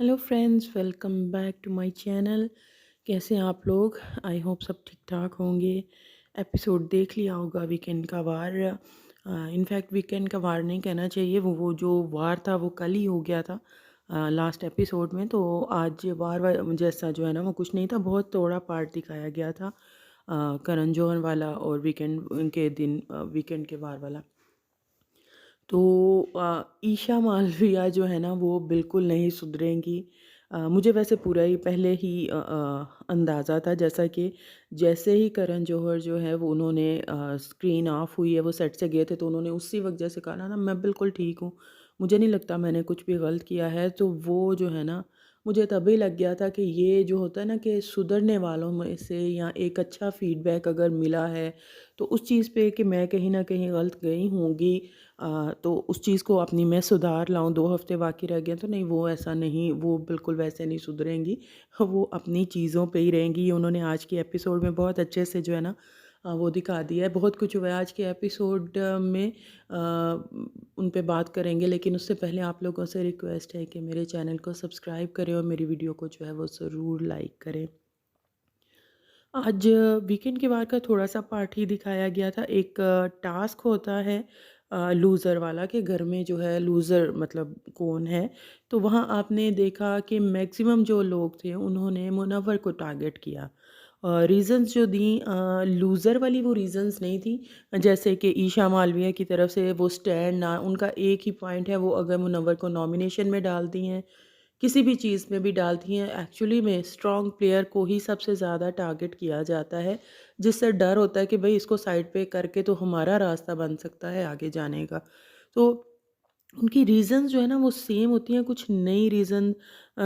Hello friends, welcome back to my channel. कैसे हैं आप लोग? आई होप सब ठीक ठाक होंगे। एपिसोड देख लिया होगा वीकेंड का वार। इनफैक्ट वीकेंड का वार नहीं कहना चाहिए, वो जो वार था वो कल ही हो गया था लास्ट एपिसोड में। तो आज वार जैसा जो है ना वो कुछ नहीं था, बहुत तोड़ा पार्ट दिखाया गया था करण जौहर वाला और वीकेंड के दिन वीकेंड के वार वाला। तो ईशा मालविया जो है ना वो बिल्कुल नहीं सुधरेंगी। मुझे वैसे पूरा ही पहले ही अंदाज़ा था, जैसा कि जैसे ही करण जौहर जो है वो उन्होंने स्क्रीन ऑफ हुई है, वो सेट से गए थे तो उन्होंने उसी वक्त जैसे कहा ना, मैं बिल्कुल ठीक हूँ, मुझे नहीं लगता मैंने कुछ भी गलत किया है। तो वो जो है ना, मुझे तभी लग गया था कि ये जो होता है ना कि सुधरने वालों में से या एक अच्छा फीडबैक अगर मिला है तो उस चीज़ पे कि मैं कहीं ना कहीं गलत गई होंगी, तो उस चीज़ को अपनी मैं सुधार लाऊं। 2 हफ्ते बाकी रह गए तो नहीं, वो ऐसा नहीं, वो बिल्कुल वैसे नहीं सुधरेंगी। वो अपनी चीज़ों पे ही रहेंगी। ये उन्होंने आज के एपिसोड में बहुत अच्छे से जो है ना वो दिखा दिया है। बहुत कुछ हुआ है आज के एपिसोड में, उन पे बात करेंगे, लेकिन उससे पहले आप लोगों से रिक्वेस्ट है कि मेरे चैनल को सब्सक्राइब करें और मेरी वीडियो को जो है वो ज़रूर लाइक करें। आज वीकेंड के वार का थोड़ा-सा पार्ट ही दिखाया गया था। एक टास्क होता है लूज़र वाला, कि घर में जो है लूज़र मतलब कौन है। तो वहाँ आपने देखा कि मैक्सिमम जो लोग थे उन्होंने मुनव्वर को टारगेट किया। रीज़न्स जो दी लूज़र वाली वो रीज़न्स नहीं थी, जैसे कि ईशा मालविया की तरफ से वो स्टैंड ना, उनका एक ही पॉइंट है, वो अगर मुनव्वर को नॉमिनेशन में डालती हैं, किसी भी चीज़ में भी डालती हैं, एक्चुअली में स्ट्रॉन्ग प्लेयर को ही सबसे ज़्यादा टारगेट किया जाता है, जिससे डर होता है कि भाई इसको साइड पे करके तो हमारा रास्ता बन सकता है आगे जाने का। तो उनकी रीज़न्स जो है ना वो सेम होती हैं, कुछ नई रीज़न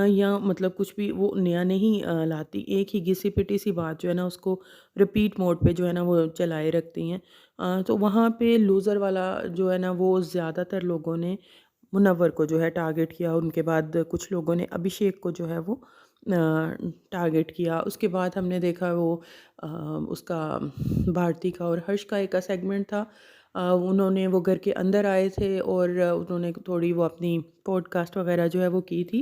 या मतलब कुछ भी वो नया नहीं लाती। एक ही घिसी-पिटी सी बात जो है ना उसको रिपीट मोड पे जो है ना वो चलाए रखती हैं। तो वहाँ पे लूज़र वाला जो है ना वो ज़्यादातर लोगों ने मुनव्वर को जो है टारगेट किया। उनके बाद कुछ लोगों ने अभिषेक को जो है वो टारगेट किया। उसके बाद हमने देखा वो उसका भारती का और हर्ष का एक सेगमेंट था। उन्होंने वो घर के अंदर आए थे और उन्होंने थोड़ी वो अपनी पॉडकास्ट वगैरह जो है वो की थी।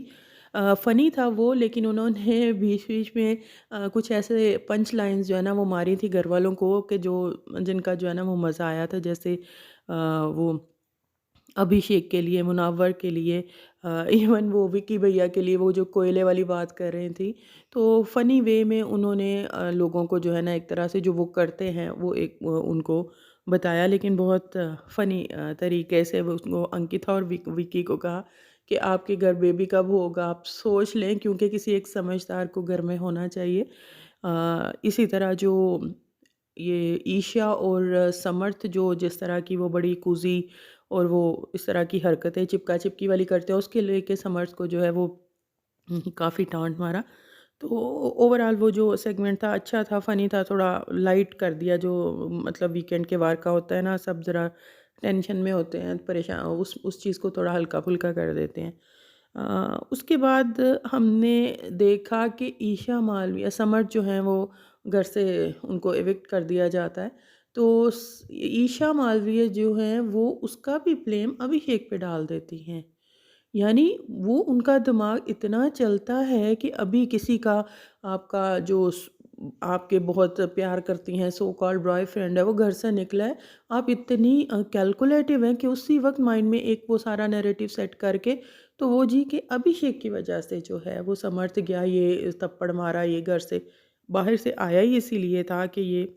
फ़नी था वो, लेकिन उन्होंने बीच-बीच में कुछ ऐसे पंच लाइन्स जो है ना वो मारी थी घर वालों को, कि जो जिनका जो है ना वो मज़ा आया था। जैसे वो अभिषेक के लिए, मुनव्वर के लिए, इवन वो विक्की भैया के लिए वो जो कोयले वाली बात कर रही थी। तो फ़नी वे में उन्होंने लोगों को जो है ना एक तरह से जो वो करते हैं वो एक उनको बताया, लेकिन बहुत फ़नी तरीके से वो उसको अंकिता और विक्की को कहा कि आपके घर बेबी कब होगा, आप सोच लें, क्योंकि किसी एक समझदार को घर में होना चाहिए। इसी तरह जो ये ईशा और समर्थ जो जिस तरह की वो बड़ी कूज़ी और वो इस तरह की हरकतें चिपका-चिपकी वाली करते हैं, उसके लेके समर्थ को जो है वो काफ़ी डाँट मारा। तो ओवरऑल वो जो सेगमेंट था अच्छा था, फ़नी था, थोड़ा लाइट कर दिया जो मतलब वीकेंड के वार का होता है ना, सब ज़रा टेंशन में होते हैं, परेशान, उस चीज़ को थोड़ा हल्का-फुल्का कर देते हैं। उसके बाद हमने देखा कि ईशा मालविया समर्थ जो हैं वो घर से उनको एविक्ट कर दिया जाता है। तो ईशा मालवीय जो हैं वो उसका भी ब्लेम अभिषेक पे डाल देती हैं। यानी वो उनका दिमाग इतना चलता है कि अभी किसी का, आपका जो आपके बहुत प्यार करती हैं सो कॉल्ड बॉयफ्रेंड है, वो घर से निकला है, आप इतनी कैलकुलेटिव हैं कि उसी वक्त माइंड में एक वो सारा नैरेटिव सेट करके, तो वो जी कि अभिषेक की वजह से जो है वो समर्थ गया, ये थप्पड़ मारा, ये घर से बाहर से आया ही इसीलिए था कि ये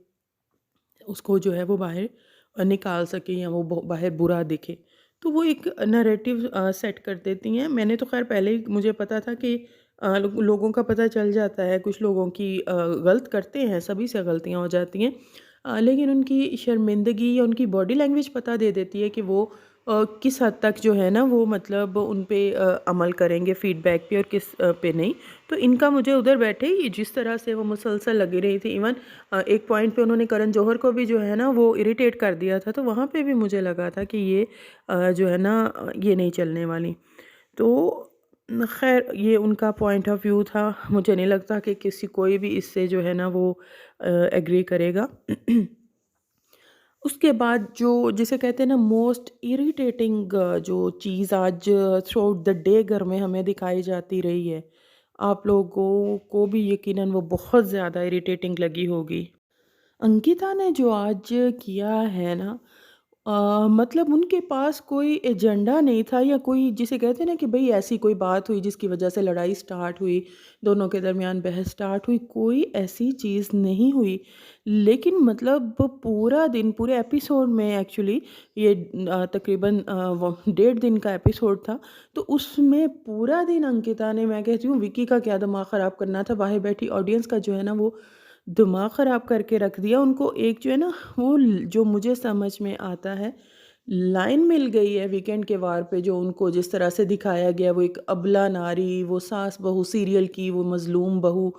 उसको जो है वो बाहर निकाल सके या वो बाहर बुरा दिखे। तो वो एक नैरेटिव सेट कर देती हैं। मैंने तो ख़ैर पहले ही मुझे पता था कि लोगों का पता चल जाता है, कुछ लोगों की गलत करते हैं, सभी से गलतियाँ हो जाती हैं। लेकिन उनकी शर्मिंदगी या उनकी बॉडी लैंग्वेज पता दे देती है कि वो किस हद तक जो है ना वो मतलब उन पे अमल करेंगे फीडबैक पे और किस पे नहीं। तो इनका मुझे उधर बैठे ही जिस तरह से वो मुसलसल लगी रही थी, इवन एक पॉइंट पे उन्होंने करण जौहर को भी जो है ना वो इरिटेट कर दिया था, तो वहाँ पे भी मुझे लगा था कि ये जो है ना ये नहीं चलने वाली। तो खैर ये उनका पॉइंट ऑफ व्यू था, मुझे नहीं लगता कि किसी कोई भी इससे जो है ना वो एग्री करेगा। उसके बाद जो जिसे कहते हैं ना मोस्ट इरिटेटिंग जो चीज़ आज थ्रू आउट द डे घर में हमें दिखाई जाती रही है, आप लोगों को भी यकीनन वो बहुत ज़्यादा इरिटेटिंग लगी होगी। अंकिता ने जो आज किया है ना, मतलब उनके पास कोई एजेंडा नहीं था या कोई जिसे कहते हैं ना कि भई ऐसी कोई बात हुई जिसकी वजह से लड़ाई स्टार्ट हुई, दोनों के दरमियान बहस स्टार्ट हुई, कोई ऐसी चीज़ नहीं हुई। लेकिन मतलब पूरा दिन पूरे एपिसोड में एक्चुअली ये तकरीबन वो 1.5 दिन का एपिसोड था, तो उसमें पूरा दिन अंकिता ने, मैं कहती हूँ विकी का क्या दिमाग ख़राब करना था, बाहर बैठी ऑडियंस का जो है ना वो दिमाग ख़राब करके रख दिया। उनको एक जो है ना वो जो मुझे समझ में आता है, लाइन मिल गई है वीकेंड के वार पे, जो उनको जिस तरह से दिखाया गया, वो एक अबला नारी, वो सास बहू सीरियल की, वो मज़लूम बहू,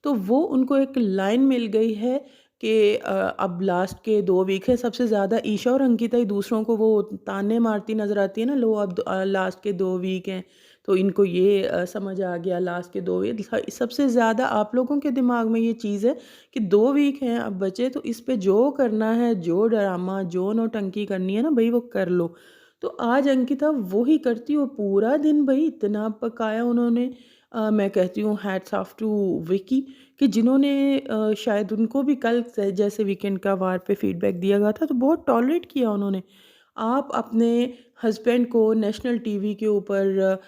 तो वो उनको एक लाइन मिल गई है कि अब लास्ट के 2 वीक है, सबसे ज़्यादा ईशा और अंकिता ही दूसरों को वो ताने मारती नज़र आती है ना, लो अब लास्ट के 2 वीक हैं, तो इनको ये समझ आ गया लास्ट के 2 वीक। सबसे ज़्यादा आप लोगों के दिमाग में ये चीज़ है कि 2 वीक हैं अब बचे, तो इस पे जो करना है, जो ड्रामा, जो नौटंकी करनी है ना भई वो कर लो। तो आज अंकिता वो ही करती, वो पूरा दिन भई इतना पकाया उन्होंने। मैं कहती हूँ हैट्स ऑफ टू विकी कि जिन्होंने शायद उनको भी कल से जैसे वीकेंड का वार पे फीडबैक दिया गया था तो बहुत टॉलरेट किया उन्होंने। आप अपने हस्बैंड को नेशनल टीवी के ऊपर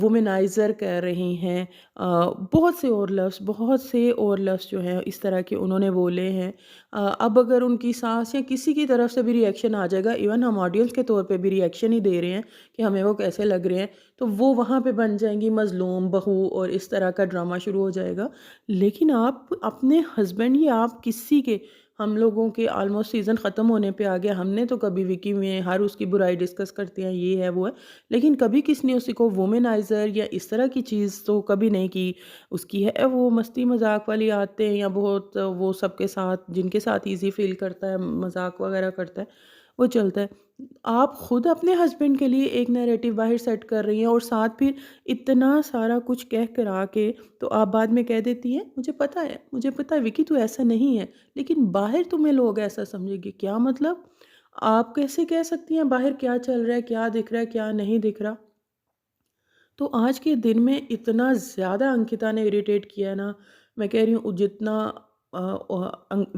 वुमेनाइज़र कह रही हैं। बहुत से और लफ्ज़ जो हैं इस तरह के उन्होंने बोले हैं। अब अगर उनकी सास या किसी की तरफ से भी रिएक्शन आ जाएगा, इवन हम ऑडियंस के तौर पे भी रिएक्शन ही दे रहे हैं कि हमें वो कैसे लग रहे हैं, तो वो वहाँ पे बन जाएंगी मज़लूम बहू और इस तरह का ड्रामा शुरू हो जाएगा। लेकिन आप अपने हस्बैंड या आप किसी के, हम लोगों के ऑलमोस्ट सीज़न ख़त्म होने पे आ गया, हमने तो कभी विकी में हर उसकी बुराई डिस्कस करते हैं, ये है वो है, लेकिन कभी किसी ने उसी को वुमेनाइज़र या इस तरह की चीज़ तो कभी नहीं की। उसकी है वो मस्ती मजाक वाली आदतें या बहुत वो सबके साथ जिनके साथ इजी फील करता है, मजाक वगैरह करता है, वो चलता है। आप खुद अपने हस्बैंड के लिए एक नैरेटिव बाहर सेट कर रही हैं और साथ फिर इतना सारा कुछ कह करा के तो आप बाद में कह देती हैं मुझे पता है विकी तू ऐसा नहीं है, लेकिन बाहर तुम्हें लोग ऐसा समझेंगे। क्या मतलब? आप कैसे कह सकती हैं बाहर क्या चल रहा है, क्या दिख रहा है, क्या नहीं दिख रहा? तो आज के दिन में इतना ज़्यादा अंकिता ने इरिटेट किया है ना, मैं कह रही हूँ जितना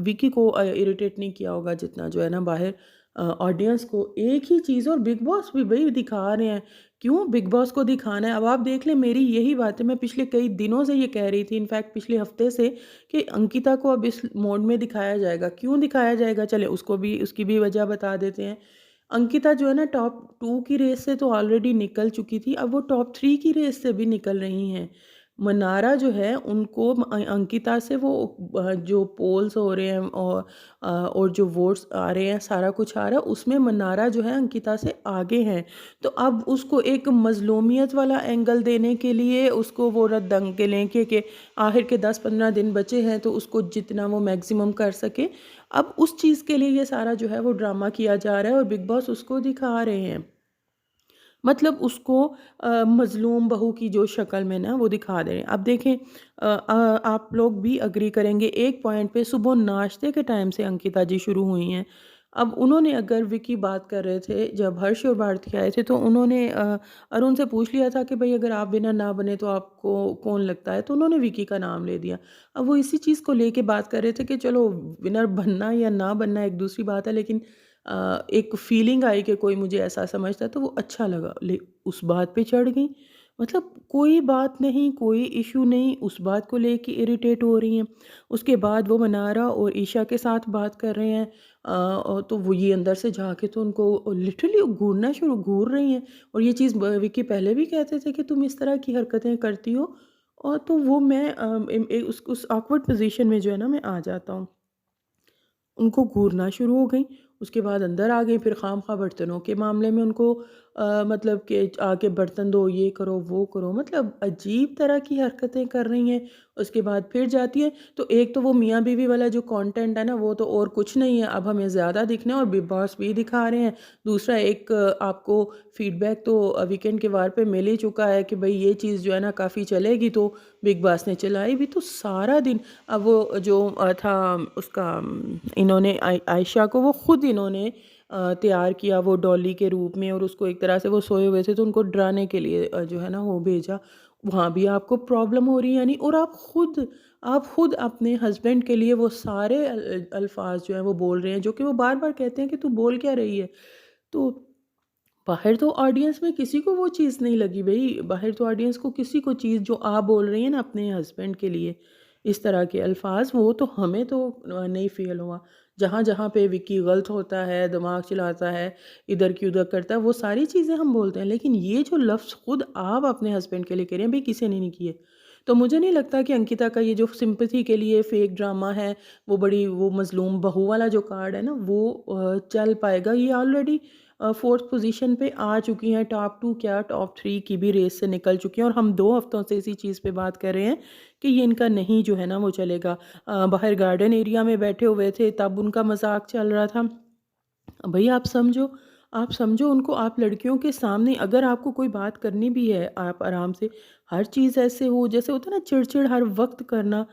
विकी को इरिटेट नहीं किया होगा जितना जो है ना बाहर ऑडियंस को। एक ही चीज़, और बिग बॉस भी भाई दिखा रहे हैं, क्यों बिग बॉस को दिखाना है? अब आप देख लें, मेरी यही बात है, मैं पिछले कई दिनों से ये कह रही थी, इनफैक्ट पिछले हफ्ते से, कि अंकिता को अब इस मोड में दिखाया जाएगा। क्यों दिखाया जाएगा? चले उसको भी, उसकी भी वजह बता देते हैं। अंकिता जो है ना टॉप 2 की रेस से तो ऑलरेडी निकल चुकी थी, अब वो टॉप 3 की रेस से भी निकल रही हैं। मनारा जो है उनको अंकिता से वो जो पोल्स हो रहे हैं और जो वोट्स आ रहे हैं, सारा कुछ आ रहा है, उसमें मनारा जो है अंकिता से आगे हैं। तो अब उसको एक मज़लूमियत वाला एंगल देने के लिए उसको वो रद्दंकेलें कि आखिर के 10-15 दिन बचे हैं तो उसको जितना वो मैक्सिमम कर सके, अब उस चीज़ के लिए ये सारा जो है वो ड्रामा किया जा रहा है और बिग बॉस उसको दिखा रहे हैं। मतलब उसको मज़लूम बहू की जो शक्ल में ना वो दिखा दे रहे हैं। अब देखें, आप लोग भी एग्री करेंगे एक पॉइंट पे, सुबह नाश्ते के टाइम से अंकिता जी शुरू हुई हैं। अब उन्होंने, अगर विकी बात कर रहे थे जब हर्ष और भारती आए थे, तो उन्होंने अरुण से पूछ लिया था कि भाई अगर आप विनर ना बने तो आपको कौन लगता है, तो उन्होंने विकी का नाम ले दिया। अब वो इसी चीज़ को लेके बात कर रहे थे कि चलो विनर बनना या ना बनना एक दूसरी बात है, लेकिन एक फीलिंग आई कि कोई मुझे ऐसा समझता है तो वो अच्छा लगा। ले उस बात पे चढ़ गई, मतलब कोई बात नहीं, कोई इशू नहीं, उस बात को लेके इरिटेट हो रही हैं। उसके बाद वो मनारा और ईशा के साथ बात कर रहे हैं, और तो वो ये अंदर से जाके तो उनको लिटरली घूर रही हैं। और ये चीज़ विक्की पहले भी कहते थे कि तुम इस तरह की हरकतें करती हो, और तो वो मैं उस ऑकवर्ड पोजीशन में जो है ना मैं आ जाता हूँ। उनको घूरना शुरू हो गई, उसके बाद अंदर आ गई, फिर खामख़ा बर्तनों के मामले में उनको मतलब कि आके बर्तन धो, ये करो, वो करो, मतलब अजीब तरह की हरकतें कर रही हैं। उसके बाद फिर जाती हैं, तो एक तो वो मियाँ बीवी वाला जो कंटेंट है ना, वो तो और कुछ नहीं है, अब हमें ज़्यादा दिखना है और बिग बॉस भी दिखा रहे हैं। दूसरा एक आपको फीडबैक तो वीकेंड के वार पे मिल ही चुका है कि भई ये चीज़ जो है ना काफ़ी चलेगी, तो बिग बॉस ने चलाई भी तो सारा दिन। अब वो जो था उसका इन्होंने आयशा को वो खुद इन्होंने तैयार किया वो डॉली के रूप में, और उसको एक तरह से वो सोए हुए थे तो उनको डराने के लिए जो है ना वो भेजा। वहाँ भी आपको प्रॉब्लम हो रही है यानी, और आप खुद अपने हस्बैंड के लिए वो सारे अल्फाज जो हैं वो बोल रहे हैं, जो कि वो बार बार कहते हैं कि तू बोल क्या रही है। तो बाहर तो ऑडियंस में किसी को वो चीज़ नहीं लगी भई, बाहर तो ऑडियंस को किसी को चीज़ जो आप बोल रही हैं ना अपने हस्बैंड के लिए, इस तरह के अल्फाज, वो तो हमें तो नहीं फ़ील हुआ। जहाँ-जहाँ पे विक्की गलत होता है, दिमाग चलाता है, इधर की उधर करता है, वो सारी चीज़ें हम बोलते हैं। लेकिन ये जो लफ्ज़ खुद आप अपने हस्बैंड के लिए कह रहे हैं, भई किसी ने नहीं किए। तो मुझे नहीं लगता कि अंकिता का ये जो सिंपैथी के लिए फ़ेक ड्रामा है, वो मज़लूम बहू वाला जो कार्ड है ना, वो चल पाएगा। ये ऑलरेडी 4th पोज़ीशन पे आ चुकी हैं, टॉप 2 क्या टॉप 3 की भी रेस से निकल चुकी हैं, और हम 2 हफ्तों से इसी चीज़ पे बात कर रहे हैं कि ये इनका नहीं जो है ना वो चलेगा। बाहर गार्डन एरिया में बैठे हुए थे तब उनका मज़ाक चल रहा था। भई आप समझो उनको, आप लड़कियों के सामने अगर आपको कोई बात करनी भी है, आप आराम से, हर चीज़ ऐसे हो जैसे होता है ना चिड़-चिड़ हर वक़्त करना।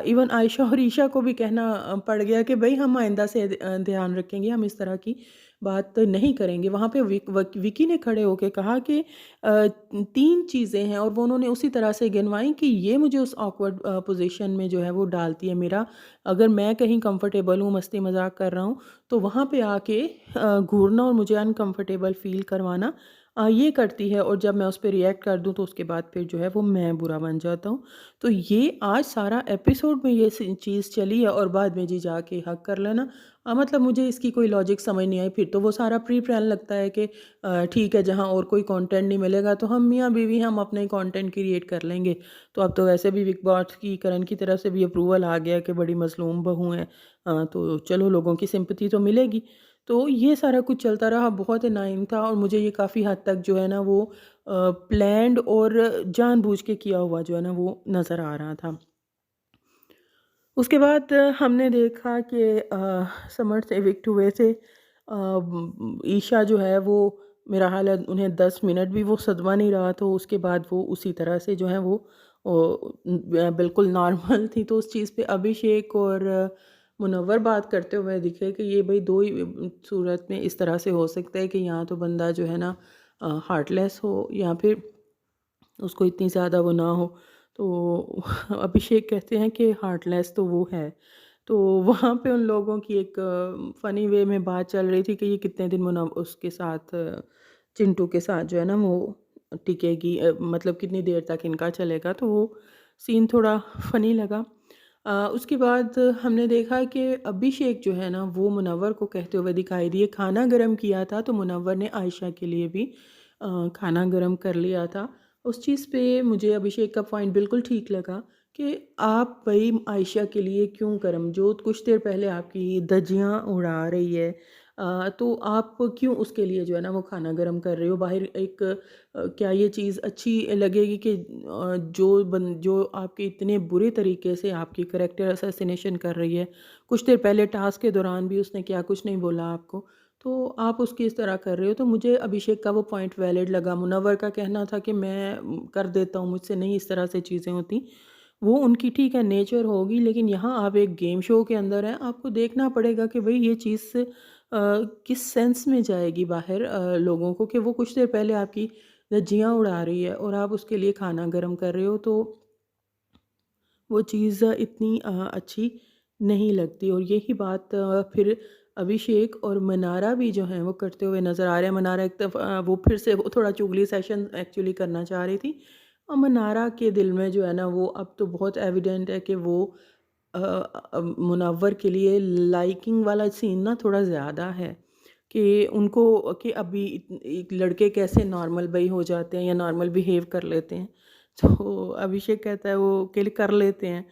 इवन आयशा और ईशा को भी कहना पड़ गया कि भई हम आइंदा से ध्यान रखेंगे, हम इस तरह की बात नहीं करेंगे। वहाँ पे विकी ने खड़े होके कहा कि 3 चीज़ें हैं, और वो उन्होंने उसी तरह से गिनवाई कि ये मुझे उस ऑकवर्ड पोज़ीशन में जो है वो डालती है। मेरा अगर मैं कहीं कंफ़र्टेबल हूँ, मस्ती मज़ाक कर रहा हूँ, तो वहाँ पे आके घूरना और मुझे अनकंफर्टेबल फ़ील करवाना ये करती है, और जब मैं उस पे रिएक्ट कर दूँ तो उसके बाद फिर जो है वो मैं बुरा बन जाता हूँ। तो ये आज सारा एपिसोड में ये चीज़ चली है, और बाद में जी जाके हक कर लेना। मतलब मुझे इसकी कोई लॉजिक समझ नहीं आई। फिर तो वो सारा प्री प्लान लगता है कि ठीक है, जहाँ और कोई कंटेंट नहीं मिलेगा तो हम मियाँ बीवी हम अपने कंटेंट क्रिएट कर लेंगे। तो अब तो वैसे भी बिग बॉस की करण की तरफ से भी अप्रूवल आ गया कि बड़ी मज़लूम बहू हैं, तो चलो लोगों की सिंपैथी तो मिलेगी। तो ये सारा कुछ चलता रहा, बहुत नाइम था, और मुझे ये काफ़ी हद तक जो है ना वो प्लान्ड और जानबूझ के किया हुआ जो है ना वो नज़र आ रहा था। उसके बाद हमने देखा कि समर से इविक्ट हुए थे। ईशा जो है वो, मेरा हाल है उन्हें 10 मिनट भी वो सदमा नहीं रहा, तो उसके बाद वो उसी तरह से जो है वो बिल्कुल नॉर्मल थी। तो उस चीज़ पे अभिषेक और मुनव्वर बात करते हुए दिखे कि ये भाई 2 ही सूरत में इस तरह से हो सकता है कि या तो बंदा जो है ना हार्टलेस हो, या फिर उसको इतनी ज़्यादा वो ना हो। तो अभिषेक कहते हैं कि हार्टलेस तो वो है। तो वहाँ पे उन लोगों की एक फ़नी वे में बात चल रही थी कि ये कितने दिन उसके साथ चिंटू के साथ जो है ना वो टिकेगी, मतलब कितनी देर तक इनका चलेगा, तो वो सीन थोड़ा फ़नी लगा। उसके बाद हमने देखा कि अभिषेक जो है ना वो मुनव्वर को कहते हुए दिखाई दिए, खाना गरम किया था तो मुनव्वर ने आयशा के लिए भी खाना गरम कर लिया था। उस चीज़ पे मुझे अभिषेक का पॉइंट बिल्कुल ठीक लगा कि आप भई आयशा के लिए क्यों गरम, जो कुछ देर पहले आपकी धज्जियाँ उड़ा रही है, तो आप क्यों उसके लिए जो है ना वो खाना गरम कर रहे हो? बाहर एक क्या ये चीज़ अच्छी लगेगी कि जो आपके इतने बुरे तरीके से आपकी कैरेक्टर असैसिनेशन कर रही है, कुछ देर पहले टास्क के दौरान भी उसने क्या कुछ नहीं बोला आपको, तो आप उसकी इस तरह कर रहे हो। तो मुझे अभिषेक का वो पॉइंट वैलिड लगा। मुनव्वर का कहना था कि मैं कर देता हूँ, मुझसे नहीं इस तरह से चीज़ें होती। वो उनकी ठीक है नेचर होगी, लेकिन यहाँ आप एक गेम शो के अंदर हैं, आपको देखना पड़ेगा कि भई ये चीज़ किस सेंस में जाएगी बाहर लोगों को, कि वो कुछ देर पहले आपकी धज्जियाँ उड़ा रही है और आप उसके लिए खाना गर्म कर रहे हो, तो वो चीज़ इतनी अच्छी नहीं लगती। और यही बात फिर अभिषेक और मनारा भी जो हैं वो करते हुए नज़र आ रहे हैं। मनारा एक वो फिर से वो थोड़ा चुगली सेशन एक्चुअली करना चाह रही थी, और मनारा के दिल में जो है ना वो अब तो बहुत एविडेंट है कि वो मुनव्वर के लिए लाइकिंग वाला सीन ना थोड़ा ज़्यादा है, कि उनको कि अभी एक लड़के कैसे नॉर्मल बई हो जाते हैं या नॉर्मल बिहेव कर लेते हैं। तो अभिषेक कहता है वो के लिए कर लेते हैं,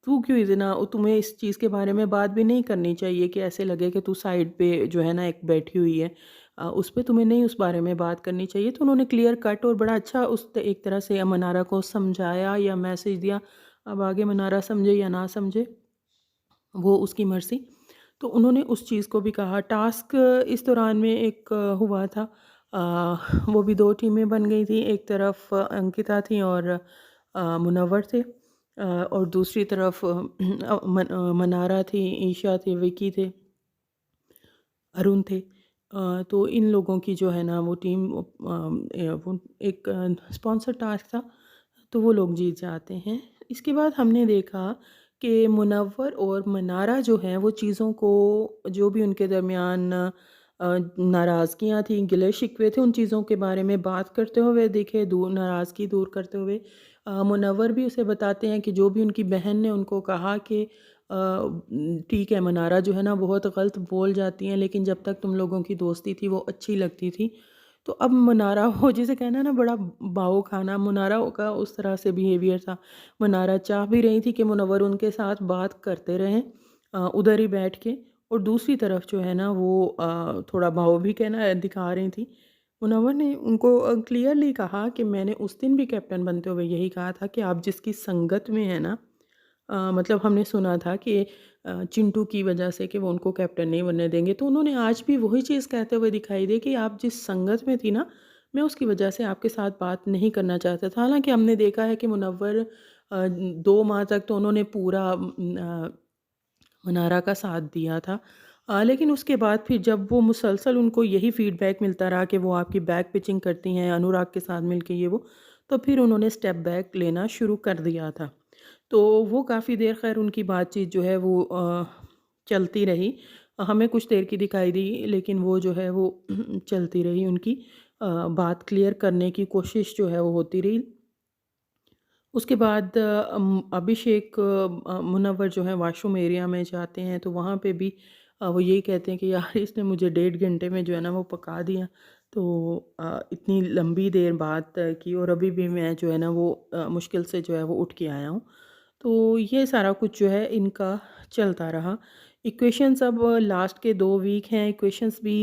तू क्यों इतना, तुम्हें इस चीज़ के बारे में बात भी नहीं करनी चाहिए कि ऐसे लगे कि तू साइड पे जो है ना एक बैठी हुई है। उस पे तुम्हें नहीं उस बारे में बात करनी चाहिए। तो उन्होंने क्लियर कट और बड़ा अच्छा एक तरह से मनारा को समझाया या मैसेज दिया। अब आगे मनारा समझे या ना समझे वो उसकी मर्ज़ी। तो उन्होंने उस चीज़ को भी कहा। टास्क इस दौरान में एक हुआ था। वो भी 2 टीमें बन गई थी। एक तरफ अंकिता थी और मुनव्वर थे, और दूसरी तरफ मनारा थी, ईशा थी, विकी थे, अरुण थे। तो इन लोगों की जो है ना वो टीम, वो एक स्पॉन्सर टास्क था, तो वो लोग जीत जाते हैं। इसके बाद हमने देखा कि मुनव्वर और मनारा जो हैं वो चीज़ों को, जो भी उनके दरमियान नाराज़गियाँ थी, गिले शिकवे थे, उन चीज़ों के बारे में बात करते हुए दिखे, दूर नाराज़गी दूर करते हुए। मुनव्वर भी उसे बताते हैं कि जो भी उनकी बहन ने उनको कहा कि ठीक है, मनारा जो है ना बहुत गलत बोल जाती हैं, लेकिन जब तक तुम लोगों की दोस्ती थी वो अच्छी लगती थी। तो अब मनारा वो जिसे कहना है ना बड़ा भाव खाना, मुनारा का उस तरह से बिहेवियर था। मनारा चाह भी रही थी कि मुनव्वर उनके साथ बात करते रहें उधर ही बैठ के, और दूसरी तरफ जो है ना वो थोड़ा भाव भी कहना दिखा रही थी। मुनव्वर ने उनको क्लियरली कहा कि मैंने उस दिन भी कैप्टन बनते हुए यही कहा था कि आप जिसकी संगत में हैं ना, मतलब हमने सुना था कि चिंटू की वजह से कि वो उनको कैप्टन नहीं बनने देंगे, तो उन्होंने आज भी वही चीज़ कहते हुए दिखाई दी कि आप जिस संगत में थी ना, मैं उसकी वजह से आपके साथ बात नहीं करना चाहता था। हालाँकि हमने देखा है कि मुनव्वर 2 माह तक तो उन्होंने पूरा मनारा का साथ दिया था। लेकिन उसके बाद फिर जब वो मुसलसल उनको यही फीडबैक मिलता रहा कि वो आपकी बैक पिचिंग करती हैं अनुराग के साथ मिलके ये वो, तो फिर उन्होंने स्टेप बैक लेना शुरू कर दिया था। तो वो काफ़ी देर ख़ैर उनकी बातचीत जो है वो चलती रही। हमें कुछ देर की दिखाई दी, लेकिन वो जो है वो चलती रही उनकी बात क्लियर करने की कोशिश जो है वो होती रही। उसके बाद अभिषेक मुनव्वर जो है वॉशरूम एरिया में जाते हैं, तो वहाँ पे भी वो यही कहते हैं कि यार इसने मुझे 1.5 घंटे में जो है ना वो पका दिया। तो इतनी लंबी देर बात तय की और अभी भी मैं जो है ना वो मुश्किल से जो है वो उठ के आया हूँ। तो ये सारा कुछ जो है इनका चलता रहा। इक्वेशंस अब लास्ट के 2 वीक हैं, इक्वेशंस भी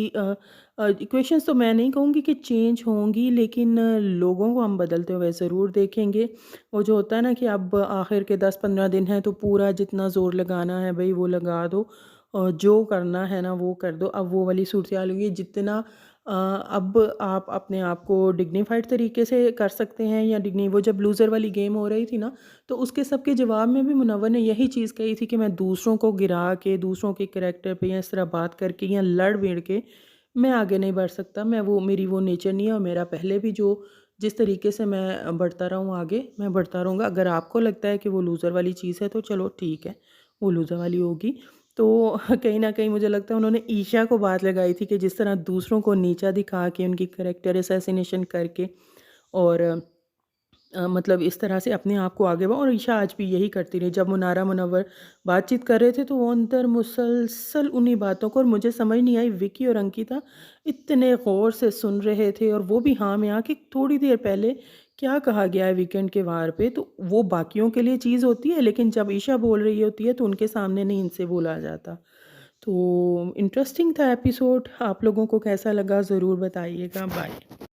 इक्वेशंस तो मैं नहीं कहूँगी कि चेंज होंगी, लेकिन लोगों को हम बदलते हुए ज़रूर देखेंगे। वो जो होता है ना कि अब आखिर के 10-15 दिन हैं तो पूरा जितना ज़ोर लगाना है भई वो लगा दो, और जो करना है ना वो कर दो। अब वो वाली सूरत-हाल हुई है जितना अब आप अपने आप को डिग्निफ़ाइड तरीके से कर सकते हैं या डिग्नी, वो जब लूज़र वाली गेम हो रही थी ना, तो उसके सबके जवाब में भी मुनव्वर ने यही चीज़ कही थी कि मैं दूसरों को गिरा के, दूसरों के करैक्टर पे या इस तरह बात करके या लड़-भिड़ के मैं आगे नहीं बढ़ सकता। मैं वो मेरी वो नेचर नहीं है, और मेरा पहले भी जो जिस तरीके से मैं बढ़ता रहा हूँ आगे, मैं बढ़ता रहूँगा। अगर आपको लगता है कि वो लूज़र वाली चीज़ है तो चलो ठीक है, वो लूज़र वाली होगी। तो कहीं न कहीं मुझे लगता है उन्होंने ईशा को बात लगाई थी कि जिस तरह दूसरों को नीचा दिखा के उनकी कैरेक्टर असैसिनेशन करके और मतलब इस तरह से अपने आप को आगे बढ़ा, और ईशा आज भी यही करती रही। जब मुनारा मुनव्वर बातचीत कर रहे थे तो वो अंदर मुसलसल उन्हीं बातों को, और मुझे समझ नहीं आई विकी और अंकिता इतने गौर से सुन रहे थे, और वो भी हाँ में आके थोड़ी देर पहले क्या कहा गया है वीकेंड के वार पे, तो वो बाकियों के लिए चीज़ होती है, लेकिन जब ईशा बोल रही होती है तो उनके सामने नहीं इनसे बोला जाता। तो इंटरेस्टिंग था एपिसोड। आप लोगों को कैसा लगा ज़रूर बताइएगा। बाय।